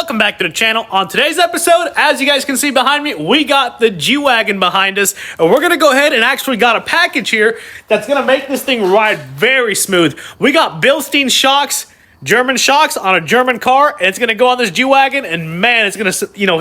welcome back to the channel. On today's episode, as you guys can see behind me, we got the G-Wagon behind us, and we're gonna go ahead and actually got a package here that's gonna make this thing ride very smooth. We got BILSTEINS shocks, German shocks on a German car, and it's gonna go on this G-Wagon, and man, it's gonna,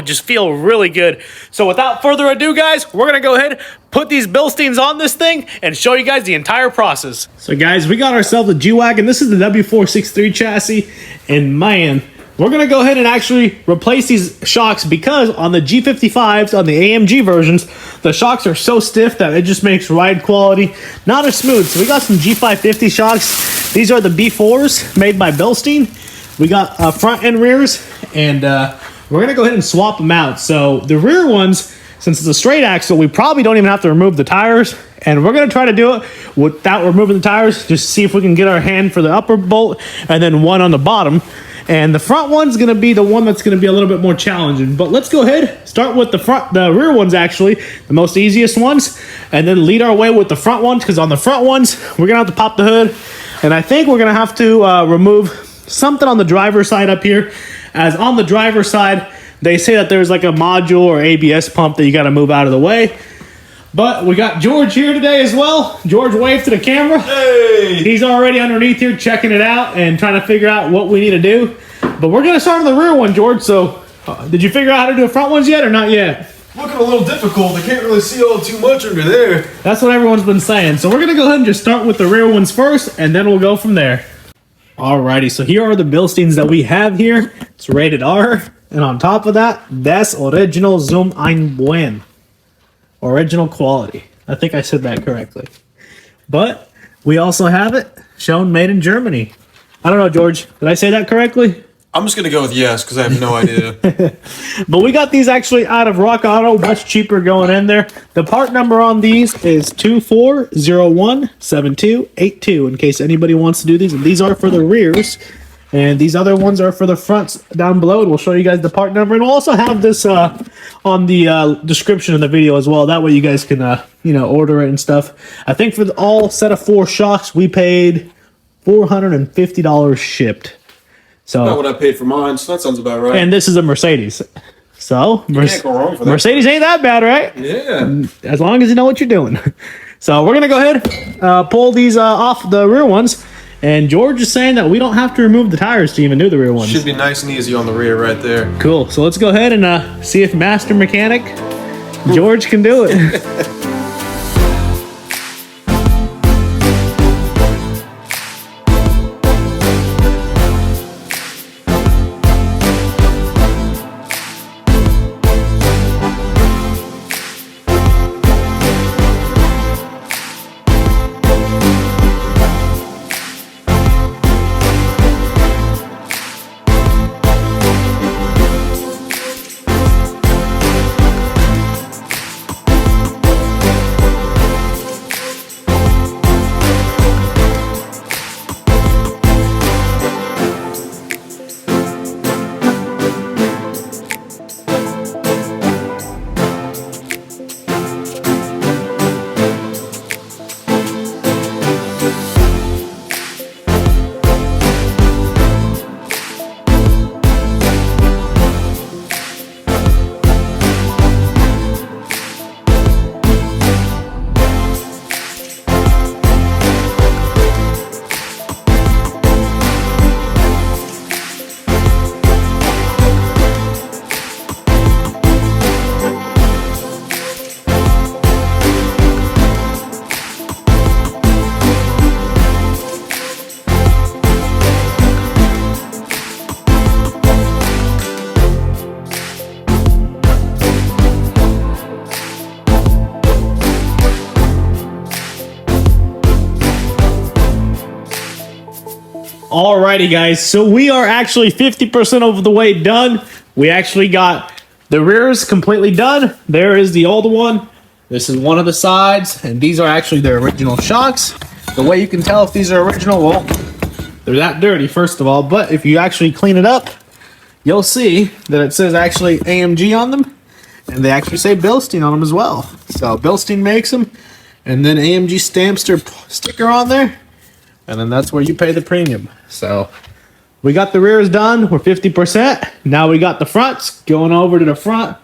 just feel really good. So without further ado, guys, we're gonna go ahead, put these BILSTEINS on this thing, and show you guys the entire process. So guys, we got ourselves a G-Wagon. This is the W463 chassis, and man, we're gonna go ahead and actually replace these shocks because on the G55s, on the AMG versions, the shocks are so stiff that it just makes ride quality not as smooth. So we got some G550 shocks. These are the B4s made by BILSTEIN. We got front and rears, and we're gonna go ahead and swap them out. So the rear ones, since it's a straight axle, we probably don't even have to remove the tires, and we're gonna try to do it without removing the tires, just to see if we can get our hand for the upper bolt and then one on the bottom. And the front one's gonna be the one that's gonna be a little bit more challenging. But let's go ahead, start with the rear ones actually, the most easiest ones, and then lead our way with the front ones, because on the front ones, we're gonna have to pop the hood. And I think we're gonna have to remove something on the driver's side up here, as on the driver's side, they say that there's like a module or ABS pump that you gotta move out of the way. But we got George here today as well. George, wave to the camera. Hey! He's already underneath here checking it out and trying to figure out what we need to do. But we're going to start on the rear one, George. So did you figure out how to do the front ones yet or not yet? Looking a little difficult. I can't really see all too much under there. That's what everyone's been saying. So we're going to go ahead and just start with the rear ones first, and then we'll go from there. Alrighty, so here are the BILSTEINS that we have here. It's rated R. And on top of that, Das Original Zum ein Buen. Original quality. I think I said that correctly. But we also have it shown made in Germany. I don't know, George. Did I say that correctly? I'm just going to go with yes, because I have no idea. But we got these actually out of Rock Auto. Much cheaper going in there. The part number on these is 24017282, in case anybody wants to do these. And these are for the rears. And these other ones are for the fronts down below. And we'll show you guys the part number. And we'll also have this on the description of the video as well. That way you guys can, order it and stuff. I think for the all set of 4 shocks, we paid $450 shipped. So Not what I paid for mine, so that sounds about right. And this is a Mercedes. So you can't go wrong for that. Mercedes ain't that bad, right? Yeah. As long as you know what you're doing. So we're going to go ahead, pull these off the rear ones. And George is saying that we don't have to remove the tires to even do the rear ones. Should be nice and easy on the rear right there. Cool. So let's go ahead and see if Master Mechanic George can do it. Alrighty, guys. So we are actually 50% of the way done. We actually got the rears completely done. There is the old one. This is one of the sides, and these are actually the original shocks. The way you can tell if these are original, well, they're that dirty, first of all. But if you actually clean it up, you'll see that it says actually AMG on them, and they actually say BILSTEIN on them as well. So BILSTEIN makes them, and then AMG stamps their sticker on there, and then that's where you pay the premium. So we got the rears done. We're 50%. Now we got the fronts going over to the front.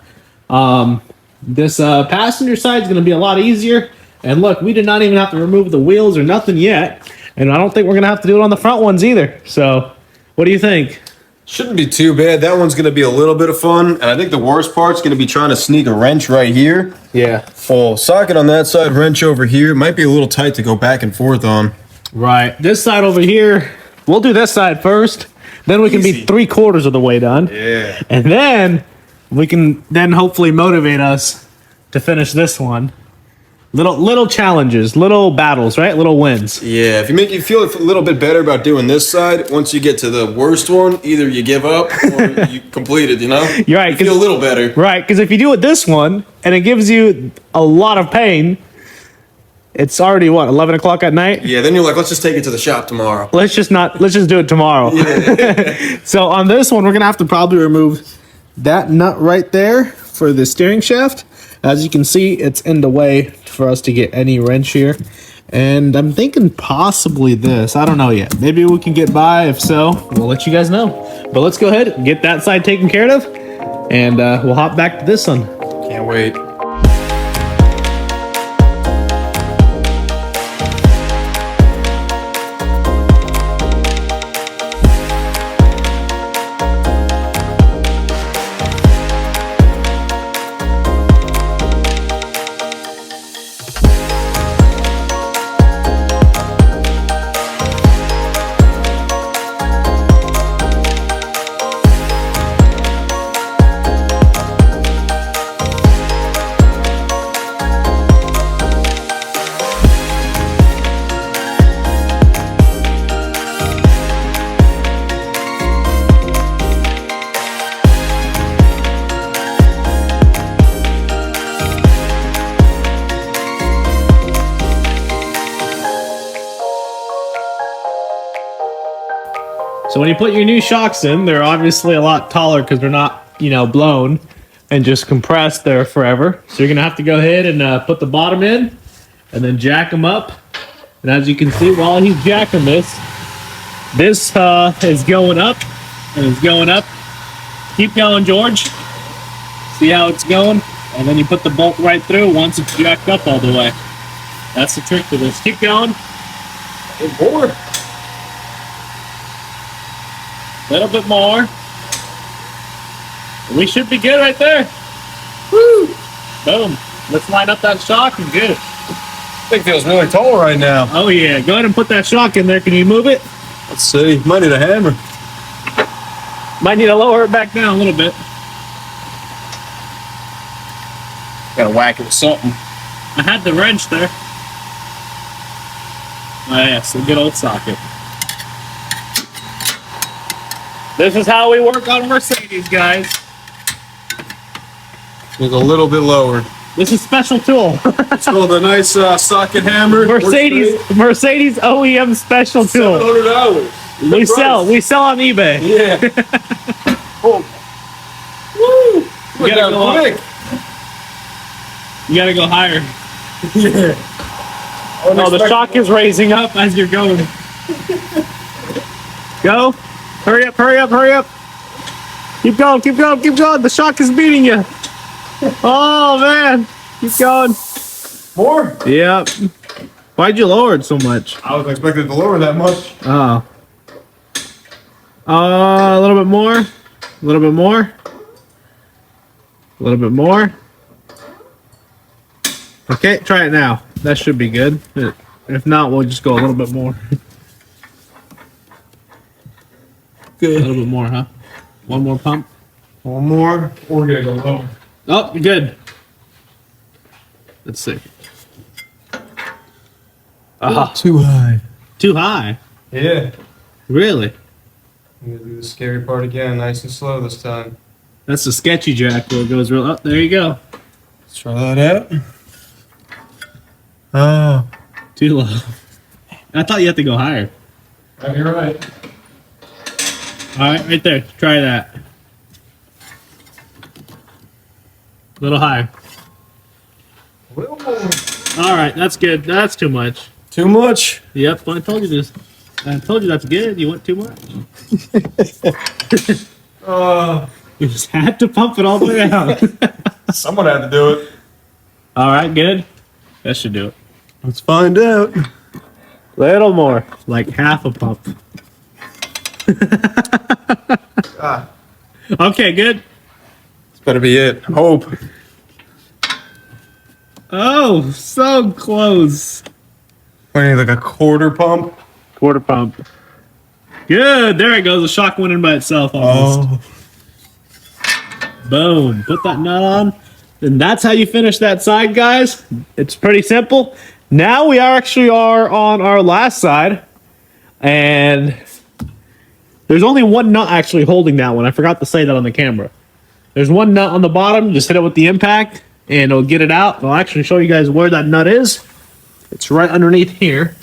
This passenger side is going to be a lot easier. And look, we did not even have to remove the wheels or nothing yet. And I don't think we're going to have to do it on the front ones either. So what do you think? Shouldn't be too bad. That one's going to be a little bit of fun. And I think the worst part's going to be trying to sneak a wrench right here. Yeah. Oh, socket on that side, wrench over here. Might be a little tight to go back and forth on. Right. This side over here, we'll do this side first. Then we can be 3/4 of the way done. Yeah. And then we can then hopefully motivate us to finish this one. Little challenges, little battles, right? Little wins. Yeah, if you make you feel a little bit better about doing this side, once you get to the worst one, either you give up or you complete it, you know? You're right. You feel a little better. Right, because if you do it this one and it gives you a lot of pain, it's already what, 11 o'clock at night? Yeah, then you're like, let's just take it to the shop tomorrow. Let's just do it tomorrow. Yeah. So on this one, we're gonna have to probably remove that nut right there for the steering shaft. As you can see, it's in the way for us to get any wrench here. And I'm thinking possibly this. I don't know yet. Maybe we can get by. If so, we'll let you guys know. But let's go ahead and get that side taken care of. And we'll hop back to this one. Can't wait. So when you put your new shocks in, they're obviously a lot taller because they're not, blown and just compressed there forever. So you're going to have to go ahead and put the bottom in and then jack them up. And as you can see, while he's jacking this is going up and it's going up. Keep going, George. See how it's going? And then you put the bolt right through once it's jacked up all the way. That's the trick to this. Keep going. Good board. A little bit more. We should be good right there. Woo! Boom. Let's line up that shock and good. I think it feels really tall right now. Oh yeah, go ahead and put that shock in there. Can you move it? Let's see. Might need a hammer. Might need to lower it back down a little bit. Gotta whack it with something. I had the wrench there. Oh yes, a good old socket. This is how we work on Mercedes, guys. With a little bit lower. This is special tool. It's called a nice socket hammer. Mercedes OEM special tool. $700. We sell on eBay. Yeah. Oh. Woo! You gotta go quick. You gotta go higher. Yeah. Oh, the shock is raising up as you're going. Go. Hurry up, hurry up, hurry up. Keep going, keep going, keep going. The shock is beating you. Oh, man. Keep going. More? Yep. Why'd you lower it so much? I wasn't expecting to lower that much. Oh. A little bit more. A little bit more. A little bit more. Okay, try it now. That should be good. If not, we'll just go a little bit more. Good. A little bit more, huh? One more pump. One more. Or we're gonna go lower. Oh, good. Let's see. Too high. Too high. Yeah. Really? I'm gonna do the scary part again, nice and slow this time. That's the sketchy jack where it goes real. Oh, there you go. Let's try that out. Oh. Too low. I thought you had to go higher. Oh, you're right. All right, right there. Try that. A little higher. A little more. All right, that's good. That's too much. Too much? Yep, I told you this. I told you that's good. You want too much? You just had to pump it all the way out. Someone had to do it. All right, good. That should do it. Let's find out. Little more, like half a pump. Okay, good. This better be it. Hope. Oh, so close. We need like a quarter pump. Quarter pump. Good. There it goes. The shock went in by itself. Almost. Boom. Put that nut on. And that's how you finish that side, guys. It's pretty simple. Now we actually are on our last side. And there's only one nut actually holding that one. I forgot to say that on the camera. There's one nut on the bottom. Just hit it with the impact and it'll get it out. I'll actually show you guys where that nut is. It's right underneath here.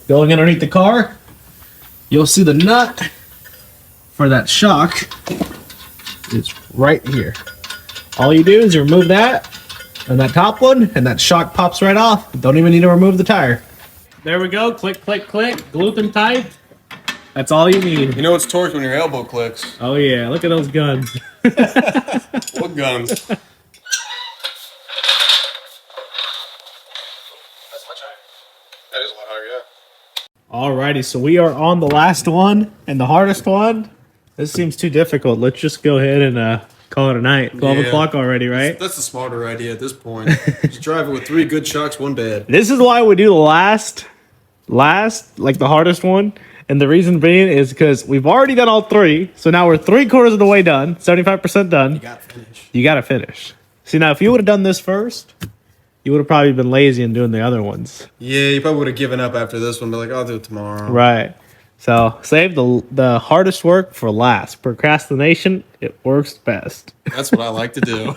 Going underneath the car, you'll see the nut for that shock. It's right here. All you do is you remove that and that top one, and that shock pops right off. Don't even need to remove the tire. There we go. Click, click, click. Glued and tight. That's all you need. You know it's torque when your elbow clicks. Oh yeah, look at those guns. What guns? That's much higher. That is a lot higher, yeah. Alrighty, so we are on the last one and the hardest one. This seems too difficult. Let's just go ahead and call it a night. 12 o'clock already, right? That's the smarter idea at this point. Just drive it with 3 good shocks, 1 bad. This is why we do the last, like the hardest one. And the reason being is because we've already done all 3. So now we're 3/4 of the way done, 75% done. You gotta finish. You gotta finish. See, now if you would have done this first, you would have probably been lazy in doing the other ones. Yeah, you probably would have given up after this one, but like, I'll do it tomorrow. Right. So save the hardest work for last. Procrastination, it works best. That's what I like to do.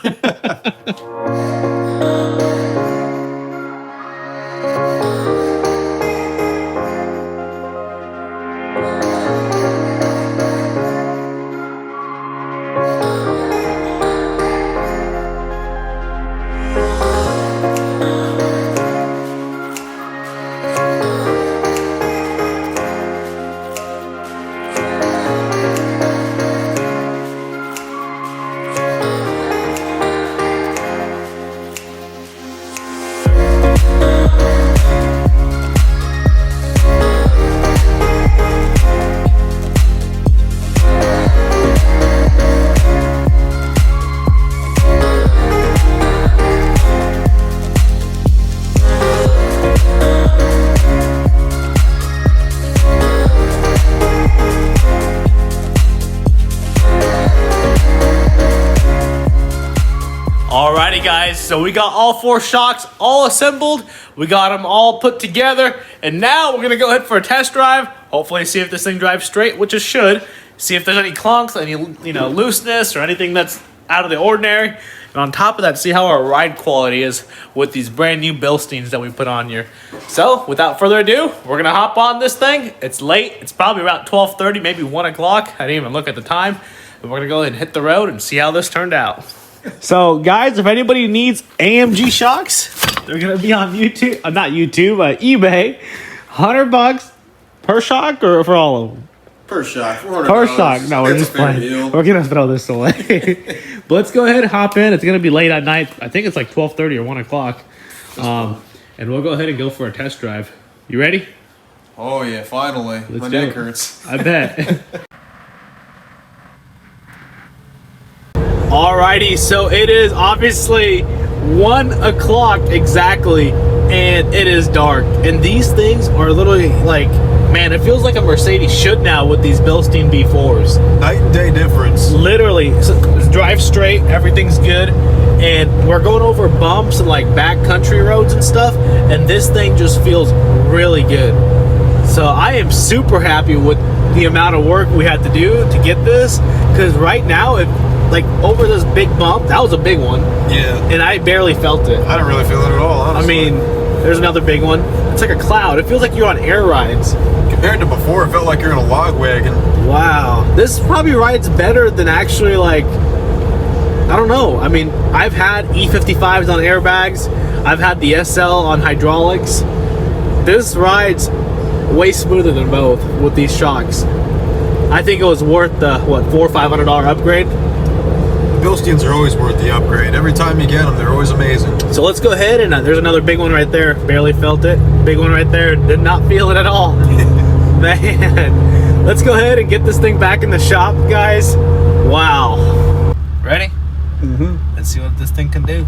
Alrighty guys, so we got all 4 shocks all assembled. We got them all put together. And now we're gonna go ahead for a test drive. Hopefully see if this thing drives straight, which it should. See if there's any clunks, any looseness or anything that's out of the ordinary. And on top of that, see how our ride quality is with these brand new BILSTEINS that we put on here. So without further ado, we're gonna hop on this thing. It's late, it's probably about 12:30, maybe 1 o'clock. I didn't even look at the time. And we're gonna go ahead and hit the road and see how this turned out. So guys, if anybody needs AMG shocks, they're gonna be on YouTube, not YouTube, eBay. $100 per shock or for all of them? Per shock, $400. Per shock. No, we're just playing. We're gonna throw this away. But let's go ahead and hop in. It's gonna be late at night. I think it's like 12:30 or 1 o'clock. And we'll go ahead and go for a test drive. You ready? Oh yeah, finally. Let's My do neck it. hurts. I bet. Alrighty, so it is obviously 1 o'clock exactly, and it is dark. And these things are literally like, man, it feels like a Mercedes should now with these Bilstein B4s. Night and day difference. Literally, so drive straight, everything's good. And we're going over bumps and like back country roads and stuff, and this thing just feels really good. So I am super happy with the amount of work we had to do to get this, because right now, like over this big bump, that was a big one. Yeah. And I barely felt it. I didn't really feel it at all, honestly. I mean, there's another big one. It's like a cloud. It feels like you're on air rides. Compared to before, it felt like you're in a log wagon. Wow. This probably rides better than actually like, I don't know. I mean, I've had E55s on airbags. I've had the SL on hydraulics. This rides way smoother than both with these shocks. I think it was worth the, what, $400 or $500 upgrade. Bilsteins are always worth the upgrade. Every time you get them, they're always amazing. So let's go ahead and there's another big one right there. Barely felt it. Big one right there. Did not feel it at all. Man, let's go ahead and get this thing back in the shop, guys. Wow. Ready? Mm-hmm. Let's see what this thing can do.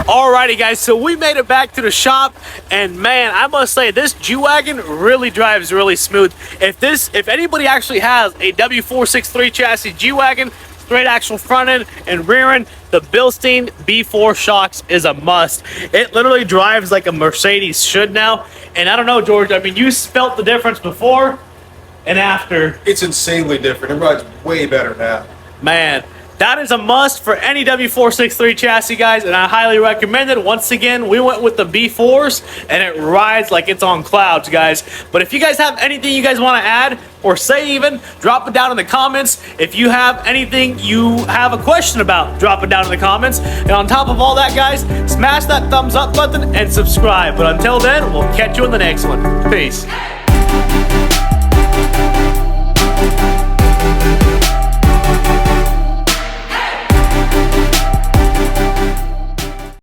Alrighty guys, so we made it back to the shop, and man, I must say this G-Wagon really drives really smooth. If anybody actually has a W463 chassis G-Wagon, straight axle front end and rear end, the Bilstein B4 shocks is a must. It literally drives like a Mercedes should now. And I don't know, George, I mean, you felt the difference before and after. It's insanely different. It rides way better now. Man, that is a must for any W463 chassis, guys, and I highly recommend it. Once again, we went with the B4s, and it rides like it's on clouds, guys. But if you guys have anything you guys want to add or say even, drop it down in the comments. If you have anything you have a question about, drop it down in the comments. And on top of all that, guys, smash that thumbs up button and subscribe. But until then, we'll catch you in the next one. Peace.